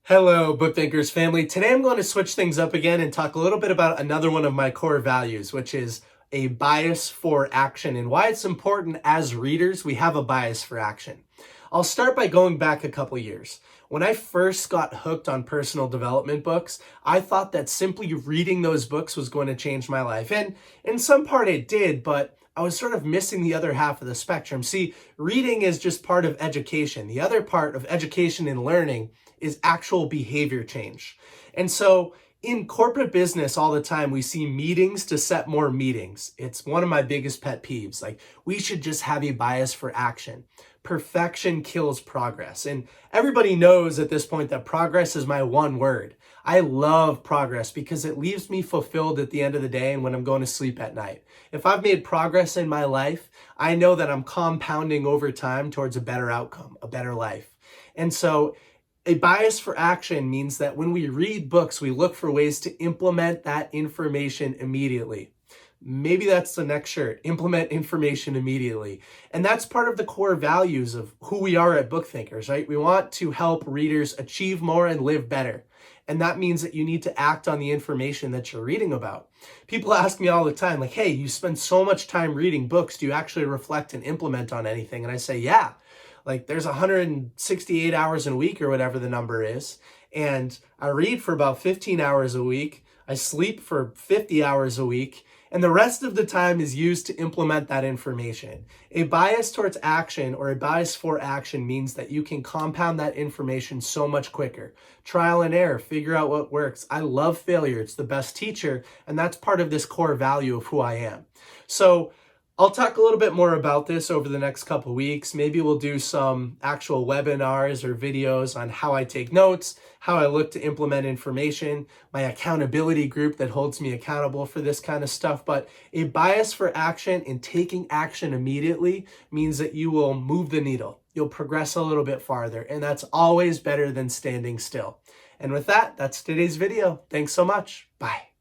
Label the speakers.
Speaker 1: Hello, BookThinkers family. Today I'm going to switch things up again and talk a little bit about another one of my core values, which is a bias for action and why it's important as readers we have a bias for action. I'll start by going back a couple years. When I first got hooked on personal development books, I thought that simply reading those books was going to change my life. And in some part it did, but I was sort of missing the other half of the spectrum. See, reading is just part of education. The other part of education and learning is actual behavior change. And so in corporate business all the time, we see meetings to set more meetings. It's one of my biggest pet peeves. Like, we should just have a bias for action. Perfection kills progress. And everybody knows at this point that progress is my one word. I love progress because it leaves me fulfilled at the end of the day and when I'm going to sleep at night. If I've made progress in my life, I know that I'm compounding over time towards a better outcome, a better life. And so a bias for action means that when we read books, we look for ways to implement that information immediately. Maybe that's the next shirt, implement information immediately. And that's part of the core values of who we are at BookThinkers, right? We want to help readers achieve more and live better. And that means that you need to act on the information that you're reading about. People ask me all the time, like, hey, you spend so much time reading books. Do you actually reflect and implement on anything? And I say, yeah. Like, there's 168 hours in a week or whatever the number is. And I read for about 15 hours a week. I sleep for 50 hours a week. And the rest of the time is used to implement that information. A bias towards action or a bias for action means that you can compound that information so much quicker. Trial and error, figure out what works. I love failure. It's the best teacher. And that's part of this core value of who I am. So I'll talk a little bit more about this over the next couple of weeks. Maybe we'll do some actual webinars or videos on how I take notes, how I look to implement information, my accountability group that holds me accountable for this kind of stuff. But a bias for action and taking action immediately means that you will move the needle. You'll progress a little bit farther, and that's always better than standing still. And with that, that's today's video. Thanks so much. Bye.